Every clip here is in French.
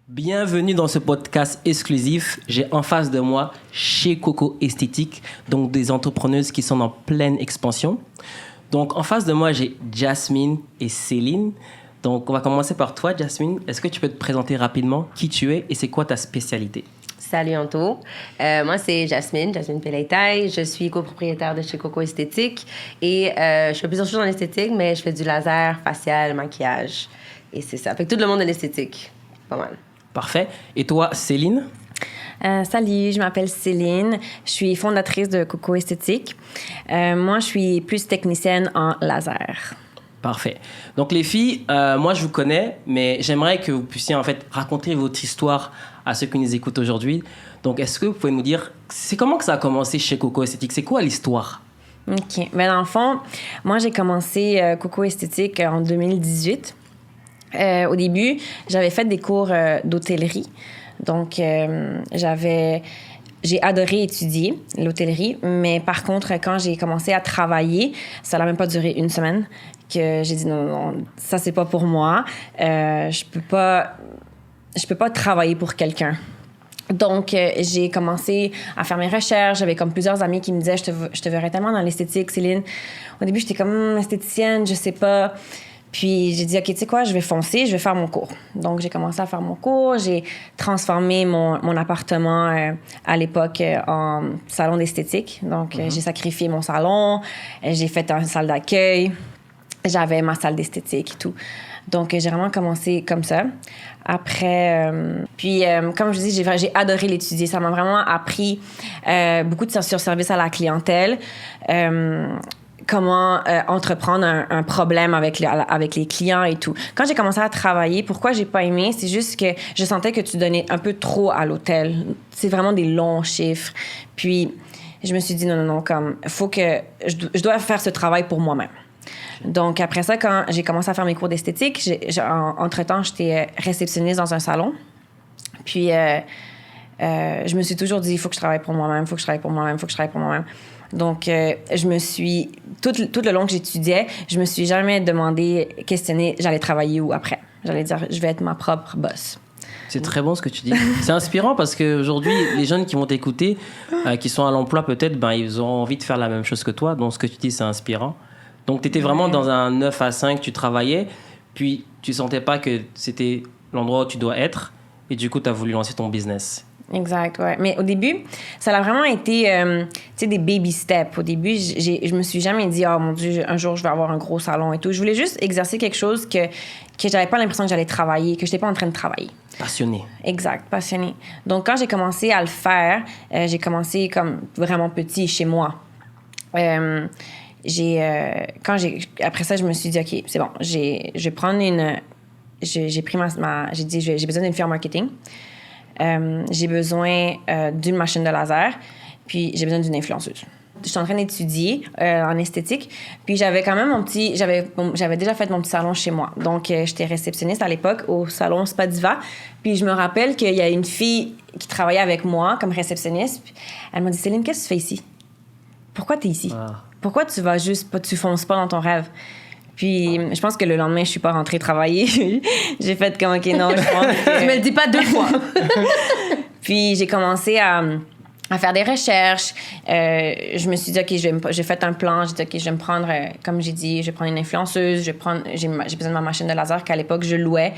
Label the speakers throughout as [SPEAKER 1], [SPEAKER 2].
[SPEAKER 1] Bienvenue dans ce podcast exclusif. J'ai en face de moi chez Coco Esthétique, donc des entrepreneuses qui sont en pleine expansion. Donc en face de moi, j'ai Jasmine et Céline. Donc on va commencer par toi, Jasmine. Est-ce que tu peux te présenter rapidement qui tu es et c'est quoi ta spécialité?
[SPEAKER 2] Salut Anto. Moi, c'est Jasmine Pelletier. Je suis copropriétaire de chez Coco Esthétique et je fais plusieurs choses en esthétique, mais je fais du laser, facial, maquillage. Et c'est ça. Fait que tout le monde de l'esthétique. Pas mal.
[SPEAKER 1] Parfait. Et toi, Céline?
[SPEAKER 3] Salut, je m'appelle Céline. Je suis fondatrice de Coco Esthétique. Moi, je suis plus technicienne en laser.
[SPEAKER 1] Parfait. Donc les filles, moi je vous connais, mais j'aimerais que vous puissiez en fait raconter votre histoire à ceux qui nous écoutent aujourd'hui. Donc est-ce que vous pouvez nous dire, c'est comment que ça a commencé chez Coco Esthétique? C'est quoi l'histoire?
[SPEAKER 3] OK. Mais dans le fond, moi j'ai commencé Coco Esthétique en 2018. Au début, j'avais fait des cours d'hôtellerie. Donc j'ai adoré étudier l'hôtellerie, mais par contre, quand j'ai commencé à travailler, ça n'a même pas duré une semaine que j'ai dit non, ça c'est pas pour moi. Je peux pas travailler pour quelqu'un. Donc, j'ai commencé à faire mes recherches. J'avais comme plusieurs amis qui me disaient je te verrais tellement dans l'esthétique, Céline. Au début, j'étais comme esthéticienne, je sais pas. Puis j'ai dit, OK, tu sais quoi, je vais foncer, je vais faire mon cours. Donc, j'ai commencé à faire mon cours. J'ai transformé mon appartement à l'époque en salon d'esthétique. Donc, j'ai sacrifié mon salon. J'ai fait une salle d'accueil. J'avais ma salle d'esthétique et tout. Donc, j'ai vraiment commencé comme ça. Après, comme je dis, j'ai adoré l'étudier. Ça m'a vraiment appris beaucoup sur service à la clientèle. Comment entreprendre un problème avec les clients et tout. Quand j'ai commencé à travailler, pourquoi j'ai pas aimé, c'est juste que je sentais que tu donnais un peu trop à l'hôtel. C'est vraiment des longs chiffres. Puis, je me suis dit non, comme, faut que je dois faire ce travail pour moi-même. Donc, après ça, quand j'ai commencé à faire mes cours d'esthétique, entre-temps, j'étais réceptionniste dans un salon. Puis, je me suis toujours dit, il faut que je travaille pour moi-même. Donc, je me suis... Tout le long que j'étudiais, je me suis jamais questionné, j'allais travailler où après. J'allais dire, je vais être ma propre boss.
[SPEAKER 1] C'est très bon ce que tu dis. C'est inspirant parce qu'aujourd'hui, les jeunes qui vont t'écouter, qui sont à l'emploi peut-être, ils auront envie de faire la même chose que toi. Donc, ce que tu dis, c'est inspirant. Donc, tu étais vraiment dans un 9 à 5, tu travaillais, puis tu sentais pas que c'était l'endroit où tu dois être, et du coup, tu as voulu lancer ton business.
[SPEAKER 3] Exact, ouais. Mais au début, ça a vraiment été, des baby steps. Au début, je me suis jamais dit, oh mon Dieu, un jour, je vais avoir un gros salon et tout. Je voulais juste exercer quelque chose que j'avais pas l'impression que j'allais travailler, que j'étais pas en train de travailler.
[SPEAKER 1] Passionné.
[SPEAKER 3] Exact, passionné. Donc, quand j'ai commencé à le faire, j'ai commencé comme vraiment petit chez moi. Après ça, je me suis dit, OK, c'est bon, je vais prendre j'ai dit, j'ai besoin d'une firme marketing. J'ai besoin d'une machine de laser, puis j'ai besoin d'une influenceuse. Je suis en train d'étudier en esthétique, puis j'avais quand même j'avais déjà fait mon petit salon chez moi. Donc, j'étais réceptionniste à l'époque au salon Spa Diva, puis je me rappelle qu'il y a une fille qui travaillait avec moi comme réceptionniste, puis elle m'a dit, Céline, qu'est-ce que tu fais ici? Pourquoi tu es ici? Pourquoi tu fonces pas dans ton rêve? Puis, je pense que le lendemain, je suis pas rentrée travailler. J'ai fait comme, OK, non, je pense que...
[SPEAKER 2] Tu me le dis pas deux fois.
[SPEAKER 3] Puis, j'ai commencé à faire des recherches. Je me suis dit, OK, j'ai fait un plan. J'ai dit, OK, je vais me prendre, comme j'ai dit, je vais prendre une influenceuse. J'ai besoin de ma machine de laser qu'à l'époque, je louais.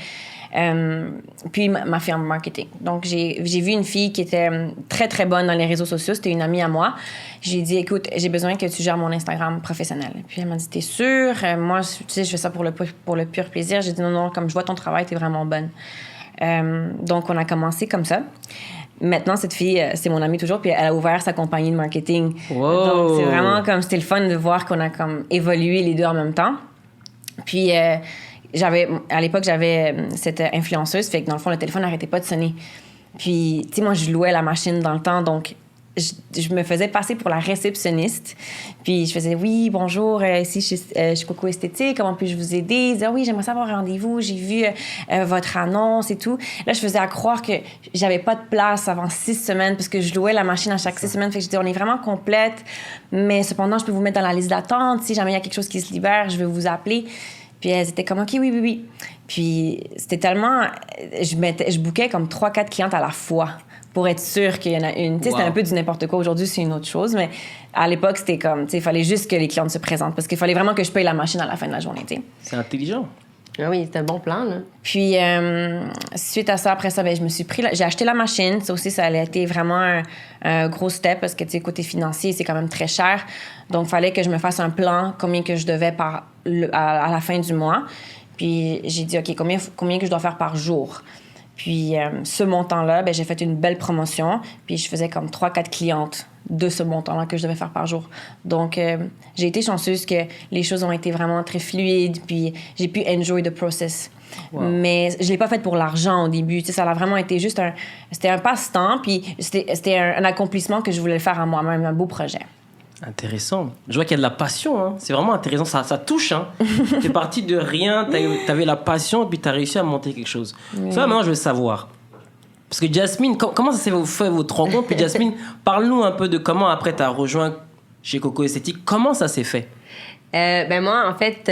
[SPEAKER 3] Puis ma firme marketing. Donc, j'ai vu une fille qui était très, très bonne dans les réseaux sociaux. C'était une amie à moi. J'ai dit, écoute, j'ai besoin que tu gères mon Instagram professionnel. Puis elle m'a dit, t'es sûre? Moi, tu sais, je fais ça pour le pur plaisir. J'ai dit, non, comme je vois ton travail, t'es vraiment bonne. Donc, on a commencé comme ça. Maintenant, cette fille, c'est mon amie toujours, puis elle a ouvert sa compagnie de marketing.
[SPEAKER 1] Wow.
[SPEAKER 3] Donc, c'est vraiment comme, c'était le fun de voir qu'on a comme évolué les deux en même temps. Puis, à l'époque, j'avais cette influenceuse, fait que dans le fond, le téléphone n'arrêtait pas de sonner. Puis, tu sais, moi, je louais la machine dans le temps, donc je me faisais passer pour la réceptionniste. Puis, je faisais, oui, bonjour, ici, je suis Coco Esthétique, comment puis-je vous aider? Je disais, oui, j'aimerais savoir un rendez-vous, j'ai vu votre annonce et tout. Là, je faisais à croire que j'avais pas de place avant 6 semaines, parce que je louais la machine à chaque 6 semaines. Fait que je disais, on est vraiment complète, mais cependant, je peux vous mettre dans la liste d'attente. Si jamais il y a quelque chose qui se libère, je vais vous appeler. Puis elles étaient comme, OK, oui. Puis c'était tellement... Je bookais comme 3-4 clientes à la fois pour être sûre qu'il y en a une. Tu sais, c'était un peu du n'importe quoi. Aujourd'hui, c'est une autre chose, mais à l'époque, c'était comme... Tu sais, il fallait juste que les clientes se présentent parce qu'il fallait vraiment que je paye la machine à la fin de la journée, tu sais.
[SPEAKER 1] C'est intelligent.
[SPEAKER 2] Ah oui, c'est un bon plan, là.
[SPEAKER 3] Puis, suite à ça, après ça, ben, je me suis pris... J'ai acheté la machine. Ça aussi, ça a été vraiment un gros step parce que, tu sais, côté financier, c'est quand même très cher. Donc, il fallait que je me fasse un plan, combien que je devais à la fin du mois. Puis, j'ai dit, OK, combien que je dois faire par jour? Puis, ce montant-là, ben, j'ai fait une belle promotion. Puis, je faisais comme 3-4 clientes de ce montant-là que je devais faire par jour. Donc, j'ai été chanceuse que les choses ont été vraiment très fluides. Puis, j'ai pu enjoy the process. Wow. Mais je ne l'ai pas fait pour l'argent au début. Tu sais, ça a vraiment été juste c'était un passe-temps. Puis, c'était un accomplissement que je voulais faire à moi-même, un beau projet.
[SPEAKER 1] Intéressant. Je vois qu'il y a de la passion. Hein. C'est vraiment intéressant. Ça touche. Hein. T'es parti de rien, t'avais la passion et puis t'as réussi à monter quelque chose. Oui. Ça, maintenant, je veux savoir. Parce que Jasmine, comment ça s'est fait votre rencontre? Puis Jasmine, parle-nous un peu de comment après t'as rejoint chez Coco Esthétique. Comment ça s'est fait?
[SPEAKER 2] Ben moi, en fait,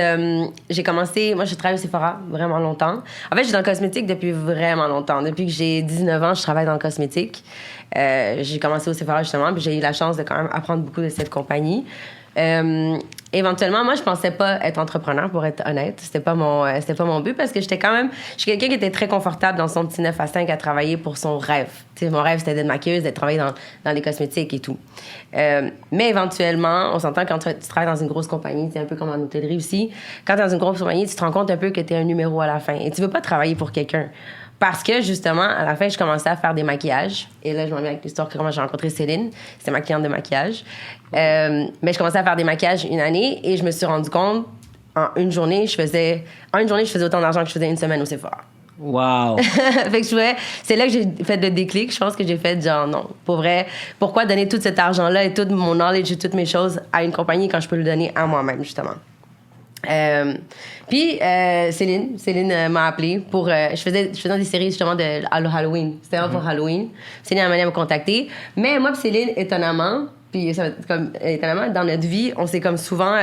[SPEAKER 2] j'ai commencé... Moi, je travaille au Sephora vraiment longtemps. En fait, je suis dans le cosmétique depuis vraiment longtemps. Depuis que j'ai 19 ans, je travaille dans le cosmétique. J'ai commencé au Sephora, justement, puis j'ai eu la chance de quand même apprendre beaucoup de cette compagnie. Éventuellement, moi, je pensais pas être entrepreneur, pour être honnête. C'était pas mon but parce que je suis quelqu'un qui était très confortable dans son petit 9 à 5 à travailler pour son rêve. T'sais, mon rêve, c'était d'être maquilleuse, d'être travailler dans les cosmétiques et tout. Mais éventuellement, on s'entend quand tu travailles dans une grosse compagnie, c'est un peu comme en hôtellerie aussi. Quand tu es dans une grosse compagnie, tu te rends compte un peu que tu es un numéro à la fin et tu veux pas travailler pour quelqu'un. Parce que, justement, à la fin, je commençais à faire des maquillages. Et là, je m'en viens avec l'histoire comment j'ai rencontré Céline. C'était ma cliente de maquillage. Mais je commençais à faire des maquillages une année et je me suis rendu compte, en une journée, je faisais autant d'argent que je faisais une semaine au Sephora.
[SPEAKER 1] Wow!
[SPEAKER 2] Fait que c'est là que j'ai fait le déclic. Je pense que j'ai fait genre, non, pour vrai, pourquoi donner tout cet argent-là et tout mon knowledge et toutes mes choses à une compagnie quand je peux le donner à moi-même, justement? Puis Céline m'a appelé pour je faisais des séries justement de Halloween. C'était pour Halloween. Céline a me contacter, mais moi et Céline, étonnamment dans notre vie, on s'est comme souvent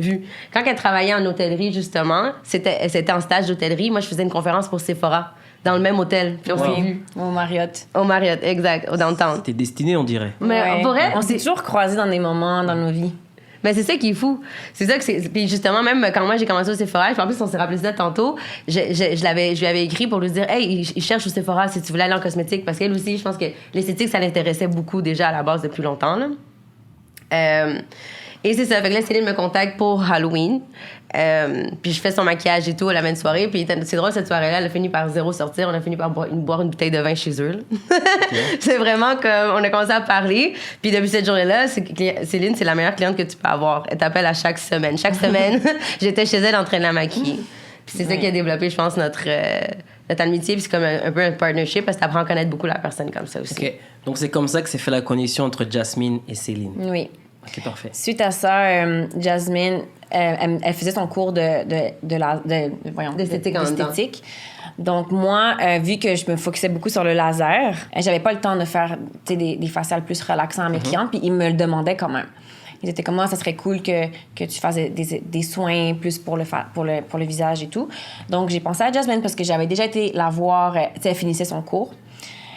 [SPEAKER 2] vu. Quand elle travaillait en hôtellerie, justement, c'était en stage d'hôtellerie. Moi, je faisais une conférence pour Sephora dans le même hôtel. Puis on s'est vu.
[SPEAKER 3] Au Marriott.
[SPEAKER 2] Au Marriott, exact, au downtown.
[SPEAKER 1] C'était destiné, on dirait.
[SPEAKER 2] Mais
[SPEAKER 3] on s'est toujours croisés dans des moments dans nos vies.
[SPEAKER 2] Mais c'est ça qui est fou. C'est ça que c'est. Puis justement, même quand moi j'ai commencé au Sephora, en plus on s'est rappelé ça tantôt, je lui avais écrit pour lui dire, hey, il cherche au Sephora si tu voulais aller en cosmétique. Parce qu'elle aussi, je pense que l'esthétique, ça l'intéressait beaucoup déjà à la base depuis longtemps. Là. Et c'est ça. Fait que là, Céline me contacte pour Halloween. Puis je fais son maquillage et tout à la même soirée. Puis c'est drôle, cette soirée-là, elle a fini par zéro sortir. On a fini par boire une bouteille de vin chez eux. Okay. C'est vraiment comme... On a commencé à parler. Puis depuis cette journée-là, Céline, c'est la meilleure cliente que tu peux avoir. Elle t'appelle à chaque semaine. Chaque semaine, j'étais chez elle en train de la maquiller. Puis c'est ça qui a développé, je pense, notre amitié. Puis c'est comme un peu un partnership parce que t'apprends à connaître beaucoup la personne comme ça aussi.
[SPEAKER 1] OK. Donc c'est comme ça que s'est fait la connexion entre Jasmine et Céline.
[SPEAKER 3] Oui.
[SPEAKER 1] OK, parfait.
[SPEAKER 3] Suite à ça, Jasmine, elle faisait son cours d'esthétique. Donc, moi, vu que je me focusais beaucoup sur le laser, j'avais pas le temps de faire des faciales plus relaxants à mes clientes, puis ils me le demandaient quand même. Ils étaient comme moi, ça serait cool que tu fasses des soins plus pour le visage et tout. Donc, j'ai pensé à Jasmine parce que j'avais déjà été la voir, elle finissait son cours.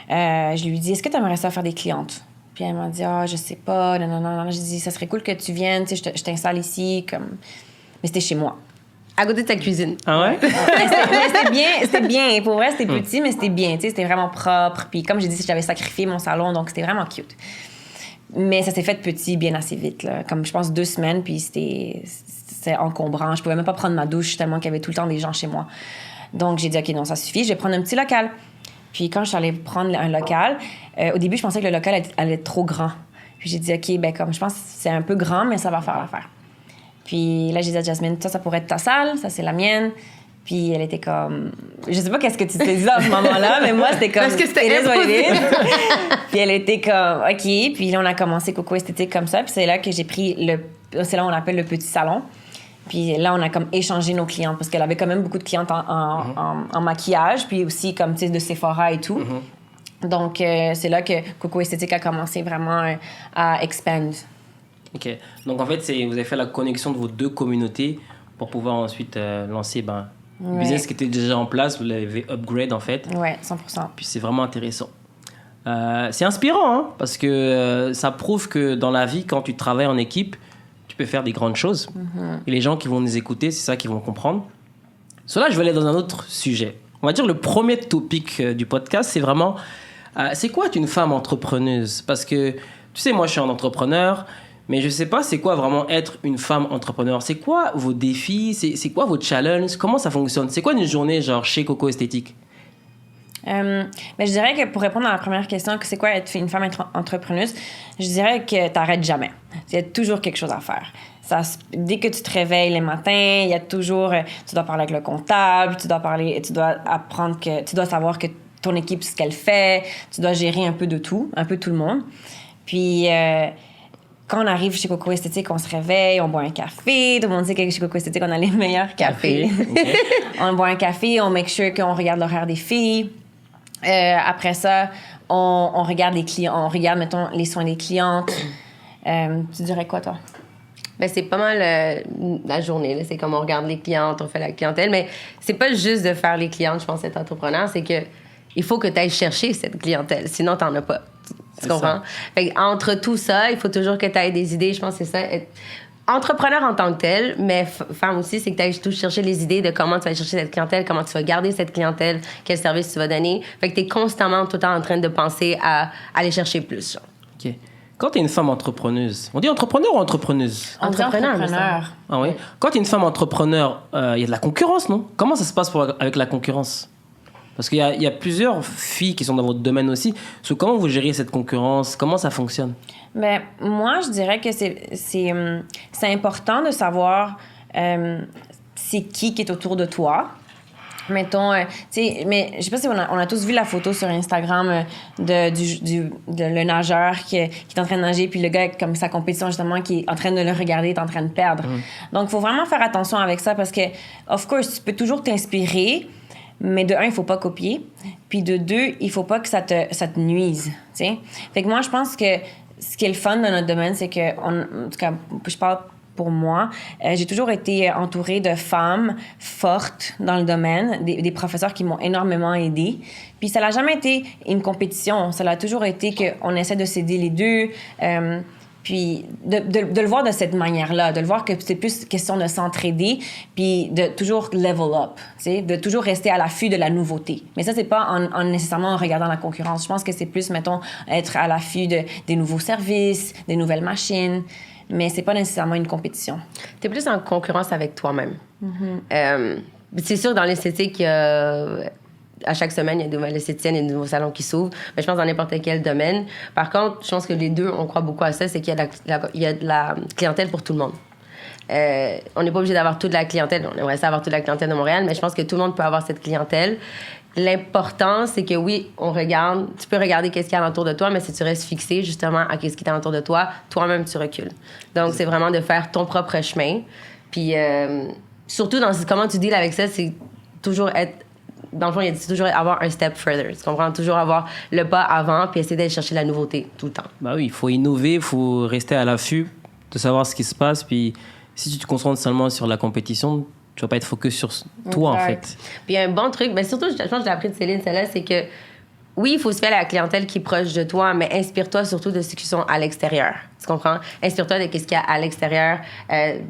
[SPEAKER 3] Je lui ai dit, est-ce que tu aimerais ça faire des clientes? Puis elle m'a dit, je sais pas, non. J'ai dit, ça serait cool que tu viennes, tu sais, je t'installe ici, comme... Mais c'était chez moi.
[SPEAKER 2] À côté de ta cuisine.
[SPEAKER 1] Ah ouais?
[SPEAKER 3] C'était bien. Pour vrai, c'était petit, mais c'était bien, tu sais, c'était vraiment propre. Puis comme j'ai dit, j'avais sacrifié mon salon, donc c'était vraiment cute. Mais ça s'est fait petit bien assez vite, là. Comme, je pense, 2 semaines, puis c'était encombrant. Je pouvais même pas prendre ma douche tellement qu'il y avait tout le temps des gens chez moi. Donc j'ai dit, OK, non, ça suffit, je vais prendre un petit local. Puis quand je suis allée prendre un local, au début, je pensais que le local allait être trop grand. Puis j'ai dit, OK, ben comme je pense que c'est un peu grand, mais ça va faire l'affaire. Puis là, j'ai dit à Jasmine, ça pourrait être ta salle, ça, c'est la mienne. Puis elle était comme... Je sais pas qu'est-ce que tu t'es dit à ce moment-là, mais moi, c'était comme...
[SPEAKER 2] Parce que c'était impossible.
[SPEAKER 3] Puis elle était comme, OK. Puis là, on a commencé Coco Esthétique comme ça. Puis c'est là que j'ai pris c'est là on appelle le petit salon. Puis là, on a comme échangé nos clientes parce qu'elle avait quand même beaucoup de clientes en maquillage, puis aussi comme, tu sais, de Sephora et tout. Donc, c'est là que Coco Esthétique a commencé vraiment à expand.
[SPEAKER 1] OK. Donc, en fait, vous avez fait la connexion de vos 2 communautés pour pouvoir ensuite lancer Le business qui était déjà en place, vous l'avez upgrade en fait.
[SPEAKER 3] Ouais, 100%.
[SPEAKER 1] Puis c'est vraiment intéressant. C'est inspirant, hein, parce que ça prouve que dans la vie, quand tu travailles en équipe, tu peux faire des grandes choses. Et les gens qui vont nous écouter, c'est ça qu'ils vont comprendre. Cela, je vais aller dans un autre sujet. On va dire le premier topic du podcast, c'est vraiment... c'est quoi être une femme entrepreneuse? Parce que, tu sais, moi, je suis un entrepreneur, mais je sais pas c'est quoi vraiment être une femme entrepreneur. C'est quoi vos défis? C'est quoi vos challenges? Comment ça fonctionne? C'est quoi une journée, genre, chez Coco Esthétique?
[SPEAKER 3] Mais je dirais que pour répondre à la première question, que c'est quoi être une femme entrepreneuse, je dirais que t'arrêtes jamais. Il y a toujours quelque chose à faire. Dès que tu te réveilles le matin, il y a toujours... tu dois parler avec le comptable, tu dois apprendre que... Tu dois savoir que ton équipe, ce qu'elle fait, tu dois gérer un peu de tout, un peu tout le monde. Puis... quand on arrive chez Coco Esthétique, on se réveille, on boit un café. Tout le monde sait que chez Coco Esthétique, on a les meilleurs cafés. Okay. On boit un café, on make sure qu'on regarde l'horaire des filles. Après ça, on regarde les clients, on regarde, mettons, les soins des clientes. Tu dirais quoi, toi?
[SPEAKER 2] Ben, c'est pas mal la journée. Là. C'est comme on regarde les clientes, on fait la clientèle. Mais c'est pas juste de faire les clientes, je pense, être entrepreneur. C'est que il faut que tu ailles chercher cette clientèle. Sinon, t'en as pas. Tu comprends? Fait entre tout ça, il faut toujours que tu aies des idées. Je pense que c'est ça. Être entrepreneur en tant que tel, mais femme aussi, c'est que tu ailles tout chercher les idées de comment tu vas chercher cette clientèle, comment tu vas garder cette clientèle, quel service tu vas donner. Fait que tu es constamment tout le temps en train de penser à aller chercher plus. Genre.
[SPEAKER 1] OK. Quand tu es une femme entrepreneuse, on dit entrepreneur ou entrepreneuse?
[SPEAKER 3] Entrepreneur.
[SPEAKER 1] Ah oui? Quand tu es une femme entrepreneur, il y a de la concurrence, non? Comment ça se passe avec la concurrence? Parce qu'il y a plusieurs filles qui sont dans votre domaine aussi. Comment vous gérez cette concurrence? Comment ça fonctionne?
[SPEAKER 3] Ben, moi, je dirais que c'est important de savoir c'est qui est autour de toi. Mettons, tu sais, mais je sais pas si on a tous vu la photo sur Instagram de le nageur qui est en train de nager, puis le gars, comme sa compétition, justement, qui est en train de le regarder, est en train de perdre. Donc, il faut vraiment faire attention avec ça parce que, of course, tu peux toujours t'inspirer. Mais de un, il faut pas copier. Puis de deux, il faut pas que ça te nuise, tu sais. Fait que moi, je pense que ce qui est le fun dans notre domaine, c'est que, en tout cas, je parle pour moi, j'ai toujours été entourée de femmes fortes dans le domaine, des professeurs qui m'ont énormément aidée. Puis ça n'a jamais été une compétition. Ça a toujours été qu'on essaie de s'aider les deux. Puis de le voir de cette manière-là, de le voir que c'est plus question de s'entraider, puis de toujours level up, tu sais, de toujours rester à l'affût de la nouveauté. Mais ça, c'est pas en nécessairement en regardant la concurrence. Je pense que c'est plus, mettons, être à l'affût des nouveaux services, des nouvelles machines, mais c'est pas nécessairement une compétition.
[SPEAKER 2] T'es plus en concurrence avec toi-même. C'est sûr, dans l'esthétique, à chaque semaine, il y a de nouvelles esthéticiennes et de nouveaux salons qui s'ouvrent. Mais je pense dans n'importe quel domaine. Par contre, je pense que les deux, on croit beaucoup à ça, c'est qu'il y a de la clientèle pour tout le monde. On n'est pas obligé d'avoir toute la clientèle. On aimerait ça avoir toute la clientèle de Montréal, mais je pense que tout le monde peut avoir cette clientèle. L'important, c'est que oui, on regarde. Tu peux regarder qu'est-ce qu'il y a autour de toi, mais si tu restes fixé justement à qu'est-ce qui est autour de toi, toi-même, tu recules. Donc, c'est vraiment de faire ton propre chemin. Puis, surtout dans comment tu deals avec ça, c'est toujours être... Dans le fond, c'est toujours avoir un step further. Tu comprends? Toujours avoir le pas avant puis essayer d'aller chercher la nouveauté tout le temps.
[SPEAKER 1] Bah oui, il faut innover, il faut rester à l'affût de savoir ce qui se passe. Puis si tu te concentres seulement sur la compétition, tu vas pas être focus sur toi, en fait.
[SPEAKER 2] Puis un bon truc, mais surtout, je pense que j'ai appris de Céline, celle-là, c'est que oui, il faut se faire à la clientèle qui est proche de toi, mais inspire-toi surtout de ceux qui sont à l'extérieur. Tu comprends? Inspire-toi de ce qu'il y a à l'extérieur,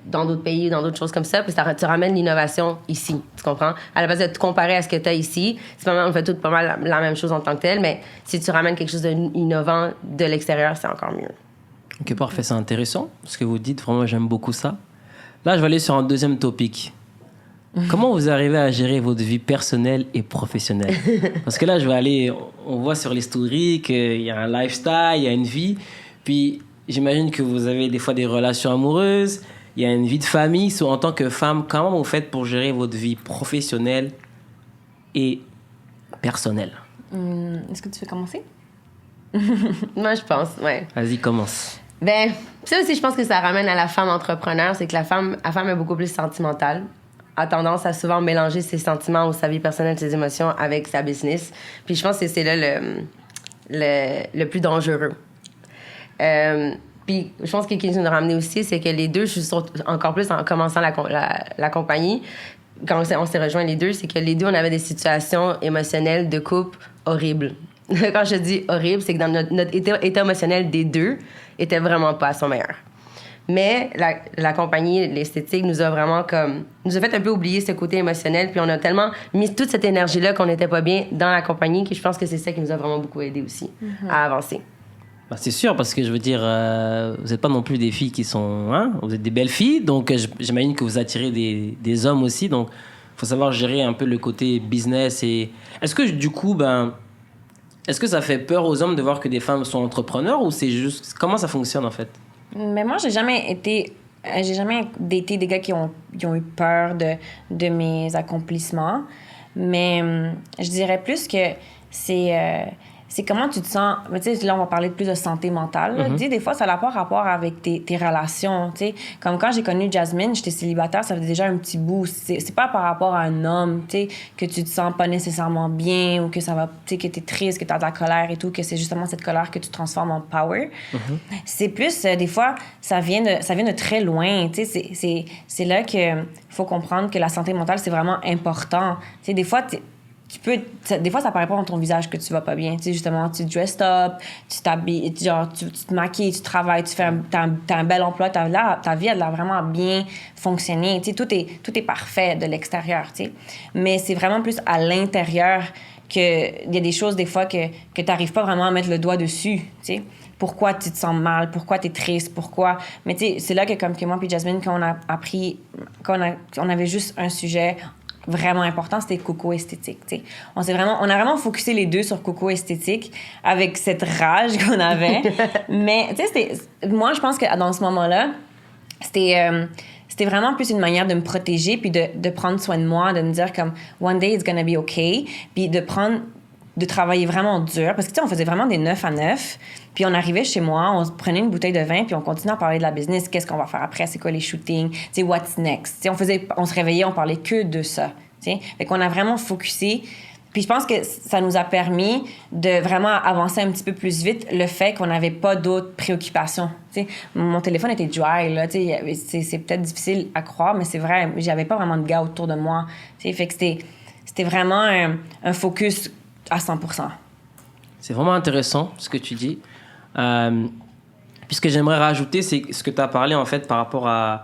[SPEAKER 2] dans d'autres pays, dans d'autres choses comme ça, puis tu ramènes l'innovation ici. Tu comprends? À la base de te comparer à ce que tu as ici, c'est pas mal, on fait tout pas mal la même chose en tant que tel, mais si tu ramènes quelque chose d'innovant de l'extérieur, c'est encore mieux.
[SPEAKER 1] OK, parfait. C'est intéressant ce que vous dites. Vraiment, j'aime beaucoup ça. Là, je vais aller sur un deuxième topic. Comment vous arrivez à gérer votre vie personnelle et professionnelle? Parce que là, on voit sur les stories qu'il y a un lifestyle, il y a une vie. Puis, j'imagine que vous avez des fois des relations amoureuses, il y a une vie de famille. En tant que femme, comment vous faites pour gérer votre vie professionnelle et personnelle?
[SPEAKER 3] Est-ce que tu veux commencer?
[SPEAKER 2] Moi, je pense, ouais.
[SPEAKER 1] Vas-y, commence.
[SPEAKER 2] Ben, ça aussi, je pense que ça ramène à la femme entrepreneur, c'est que la femme est beaucoup plus sentimentale, a tendance à souvent mélanger ses sentiments ou sa vie personnelle, ses émotions avec sa business. Puis je pense que c'est là le plus dangereux. Puis je pense que ce qui nous a ramené aussi, c'est que les deux, je suis encore plus en commençant la compagnie, quand on s'est rejoints les deux, c'est que les deux, on avait des situations émotionnelles de couple horribles. Quand je dis horrible, c'est que notre état émotionnel des deux était vraiment pas à son meilleur. Mais la compagnie, l'esthétique, nous a vraiment nous a fait un peu oublier ce côté émotionnel, puis on a tellement mis toute cette énergie-là qu'on n'était pas bien dans la compagnie que je pense que c'est ça qui nous a vraiment beaucoup aidé aussi à avancer.
[SPEAKER 1] Bah, c'est sûr, parce que je veux dire, vous n'êtes pas non plus des filles qui sont... Hein? Vous êtes des belles filles, donc j'imagine que vous attirez des hommes aussi, donc il faut savoir gérer un peu le côté business. Et est-ce que du coup, est-ce que ça fait peur aux hommes de voir que des femmes sont entrepreneurs, ou c'est juste... Comment ça fonctionne en fait?
[SPEAKER 3] Mais moi, j'ai jamais daté des gars qui ont eu peur de mes accomplissements. Mais je dirais plus que c'est comment tu te sens. Mais tu sais, là, on va parler plus de santé mentale. Tu sais, des fois, ça n'a pas rapport avec tes relations. Tu sais, comme quand j'ai connu Jasmine, j'étais célibataire, ça faisait déjà un petit bout. C'est pas par rapport à un homme, tu sais, que tu te sens pas nécessairement bien ou que ça va, tu sais, que t'es triste, que t'as de la colère et tout, que c'est justement cette colère que tu transformes en power. C'est plus, des fois, ça vient de très loin. Tu sais, c'est là qu'il faut comprendre que la santé mentale, c'est vraiment important. Tu sais, des fois, des fois, ça paraît pas dans ton visage que tu vas pas bien. Tu sais, justement, tu te dress up, tu t'habilles, genre, tu te maquilles, tu travailles, t'as un bel emploi, ta vie, elle a vraiment bien fonctionné. Tu sais, tout est parfait de l'extérieur, tu sais. Mais c'est vraiment plus à l'intérieur qu'il y a des choses, des fois, que t'arrives pas vraiment à mettre le doigt dessus, tu sais. Pourquoi tu te sens mal, pourquoi tu es triste, pourquoi... Mais tu sais, c'est là que, comme que moi puis Jasmine, quand on a appris, on avait juste un sujet vraiment important, c'était Coco Esthétique. T'sais. On a vraiment focusé les deux sur Coco Esthétique avec cette rage qu'on avait. Mais tu sais, moi, je pense que dans ce moment-là, c'était vraiment plus une manière de me protéger puis de prendre soin de moi, de me dire comme one day it's gonna be okay, puis de travailler vraiment dur parce que tu sais, on faisait vraiment des 9 à 9. Puis on arrivait chez moi, on se prenait une bouteille de vin, puis on continuait à parler de la business. Qu'est-ce qu'on va faire après? C'est quoi les shootings? Tu sais, what's next? Tu sais, on se réveillait, on parlait que de ça. Tu sais, fait qu'on a vraiment focusé. Puis je pense que ça nous a permis de vraiment avancer un petit peu plus vite le fait qu'on n'avait pas d'autres préoccupations. Tu sais, mon téléphone était dry, là. Tu sais, c'est peut-être difficile à croire, mais c'est vrai, j'avais pas vraiment de gars autour de moi. Tu sais, fait que c'était vraiment un focus à 100%.
[SPEAKER 1] C'est vraiment intéressant ce que tu dis. Puis ce que j'aimerais rajouter, c'est ce que tu as parlé en fait par rapport à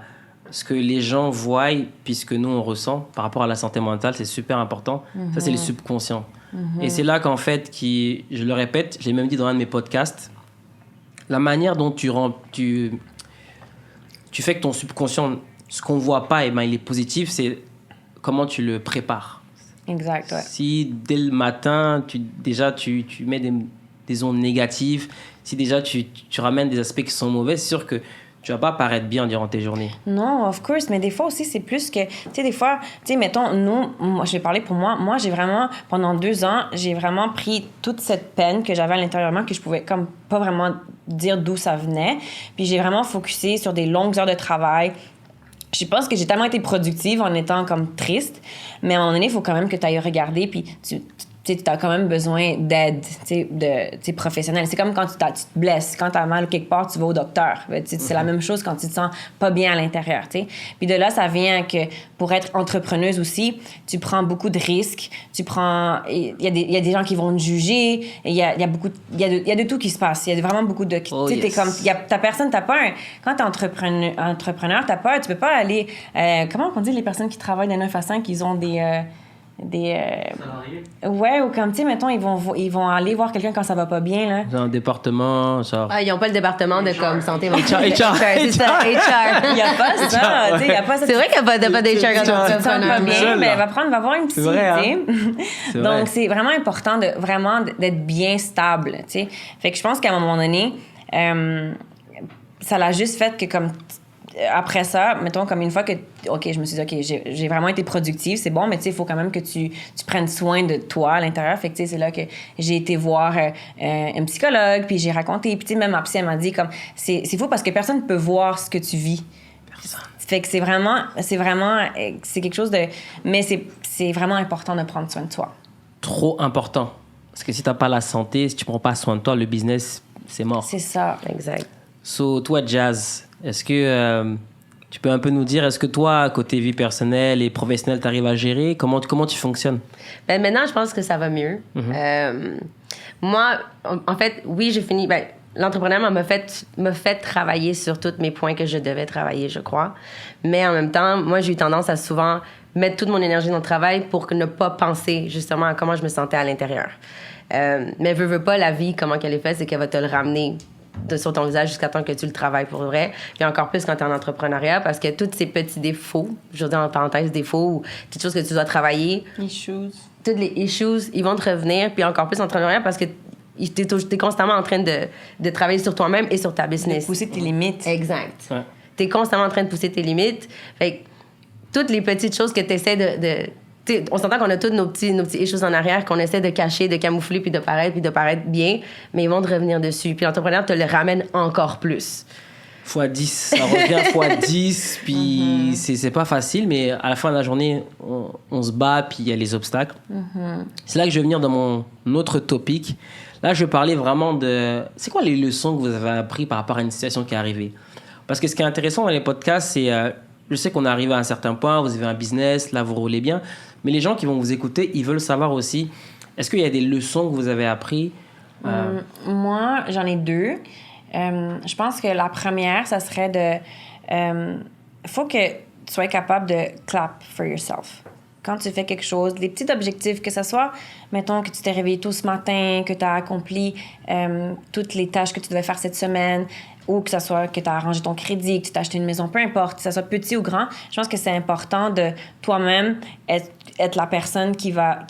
[SPEAKER 1] ce que les gens voient, puis ce que nous on ressent par rapport à la santé mentale, c'est super important. Ça, c'est le subconscient. Et c'est là qu'en fait, je le répète, je l'ai même dit dans un de mes podcasts, la manière dont tu fais que ton subconscient, ce qu'on voit pas, il est positif, c'est comment tu le prépares.
[SPEAKER 3] Exact, ouais.
[SPEAKER 1] Si dès le matin, tu mets des ondes négatives, si déjà tu ramènes des aspects qui sont mauvais, c'est sûr que tu vas pas paraître bien durant tes journées.
[SPEAKER 3] Non, of course, mais des fois aussi, c'est plus que... Tu sais, des fois, tu sais, mettons, moi, je vais parler pour moi. Moi, j'ai vraiment, pendant 2 ans, j'ai vraiment pris toute cette peine que j'avais à l'intérieur de moi, que je pouvais comme pas vraiment dire d'où ça venait. Puis j'ai vraiment focusé sur des longues heures de travail. Je pense que j'ai tellement été productive en étant comme triste, mais à un moment donné, il faut quand même que tu ailles regarder, puis tu as quand même besoin d'aide professionnelle. C'est comme quand tu te blesses. Quand tu as mal quelque part, tu vas au docteur. C'est la même chose quand tu te sens pas bien à l'intérieur. T'sais. Puis de là, ça vient que pour être entrepreneuse aussi, tu prends beaucoup de risques. Il y a des gens qui vont te juger. Il y a de tout qui se passe. Il y a vraiment beaucoup de... ta personne, t'as pas quand tu es entrepreneur, t'as pas... Tu peux pas aller... comment on dit les personnes qui travaillent de 9 à 5, ils ont des ouais, ou comme tu sais, mettons, ils vont aller voir quelqu'un quand ça va pas bien, là.
[SPEAKER 1] Dans un département, genre.
[SPEAKER 2] Ah, ils ont pas le département de comme santé
[SPEAKER 1] HR.
[SPEAKER 2] C'est ça, HR.
[SPEAKER 3] Il y a pas ça, tu sais, il y a pas ça.
[SPEAKER 2] C'est vrai qu'il y a pas d'HR quand on
[SPEAKER 3] tu te sens pas bien, mais va voir une psy, tu sais. Donc c'est vraiment important d'être bien stable, tu sais. Fait que je pense qu'à un moment donné, ça l'a juste fait que comme après ça, mettons, comme une fois que, OK, je me suis dit, OK, j'ai vraiment été productive, c'est bon, mais tu sais, il faut quand même que tu prennes soin de toi à l'intérieur. Fait que, tu sais, c'est là que j'ai été voir un psychologue, puis j'ai raconté. Puis, tu sais, même ma psy, elle m'a dit, comme, c'est fou parce que personne ne peut voir ce que tu vis. Personne. Fait que c'est quelque chose de... Mais c'est vraiment important de prendre soin de toi.
[SPEAKER 1] Trop important. Parce que si tu n'as pas la santé, si tu ne prends pas soin de toi, le business, c'est mort.
[SPEAKER 3] C'est ça.
[SPEAKER 2] Exact.
[SPEAKER 1] So, toi, Jazz, est-ce que Tu peux un peu nous dire, est-ce que toi, côté vie personnelle et professionnelle, tu arrives à gérer? Comment tu fonctionnes?
[SPEAKER 2] Ben, maintenant, je pense que ça va mieux. Moi, en fait, oui, j'ai fini... Ben, l'entrepreneuriat m'a fait travailler sur tous mes points que je devais travailler, je crois. Mais en même temps, moi, j'ai eu tendance à souvent mettre toute mon énergie dans le travail pour ne pas penser justement à comment je me sentais à l'intérieur. Mais veux pas, la vie, comment qu'elle est faite, c'est qu'elle va te le ramener sur ton visage jusqu'à temps que tu le travailles pour vrai. Puis encore plus quand tu es en entrepreneuriat, parce que tous ces petits défauts, je veux dire en parenthèse défauts, ou quelque chose que tu dois travailler... Toutes les issues, ils vont te revenir. Puis encore plus en entrepreneuriat, parce que t'es constamment en train de travailler sur toi-même et sur ta business.
[SPEAKER 3] De pousser tes limites.
[SPEAKER 2] Exact.
[SPEAKER 1] Ouais.
[SPEAKER 2] T'es constamment en train de pousser tes limites. Fait que toutes les petites choses que t'essaies on s'entend qu'on a tous nos petits issues en arrière qu'on essaie de cacher, de camoufler, puis de paraître bien, mais ils vont te revenir dessus. Puis l'entrepreneur te le ramène encore plus.
[SPEAKER 1] Fois 10, ça revient fois 10, puis c'est pas facile, mais à la fin de la journée, on se bat, puis il y a les obstacles. C'est là que je vais venir dans mon autre topic. Là, je vais parler vraiment de... C'est quoi les leçons que vous avez apprises par rapport à une situation qui est arrivée? Parce que ce qui est intéressant dans les podcasts, c'est... je sais qu'on est arrivé à un certain point, vous avez un business, là, vous roulez bien, mais les gens qui vont vous écouter, ils veulent savoir aussi, est-ce qu'il y a des leçons que vous avez apprises?
[SPEAKER 3] Moi, j'en ai deux. Je pense que la première, ça serait de... faut que tu sois capable de clap for yourself. Quand tu fais quelque chose, des petits objectifs, que ce soit, mettons, que tu t'es réveillé tôt ce matin, que tu as accompli toutes les tâches que tu devais faire cette semaine, ou que ce soit que tu as arrangé ton crédit, que tu t'as acheté une maison, peu importe, que ce soit petit ou grand, je pense que c'est important de toi-même être la personne qui va...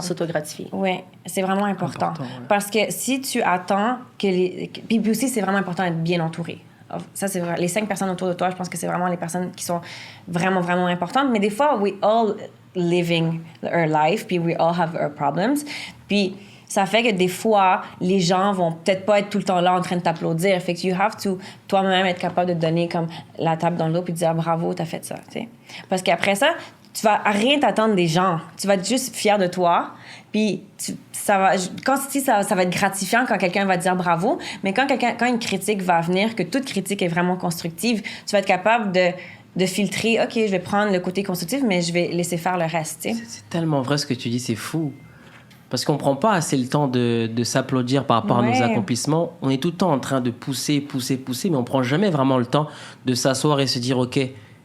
[SPEAKER 2] S'autogratifier.
[SPEAKER 3] Oui, c'est vraiment important.
[SPEAKER 1] Ouais.
[SPEAKER 3] Parce que si tu attends que les... Puis aussi, c'est vraiment important d'être bien entouré. Ça, c'est vrai. Les 5 personnes autour de toi, je pense que c'est vraiment les personnes qui sont vraiment, vraiment importantes. Mais des fois, we all living our life, puis we all have our problems. Puis ça fait que des fois, les gens vont peut-être pas être tout le temps là en train de t'applaudir. Fait que you have to toi-même être capable de donner comme la tape dans le dos puis de dire bravo, t'as fait ça, tu sais. Parce qu'après ça, tu vas rien t'attendre des gens. Tu vas être juste fier de toi. Puis ça va être gratifiant quand quelqu'un va te dire bravo, mais quand une critique va venir, que toute critique est vraiment constructive, tu vas être capable de filtrer, OK, je vais prendre le côté constructif, mais je vais laisser faire le reste, tu sais.
[SPEAKER 1] C'est tellement vrai ce que tu dis, c'est fou. Parce qu'on prend pas assez le temps de s'applaudir par rapport à nos accomplissements. On est tout le temps en train de pousser, mais on prend jamais vraiment le temps de s'asseoir et se dire, OK,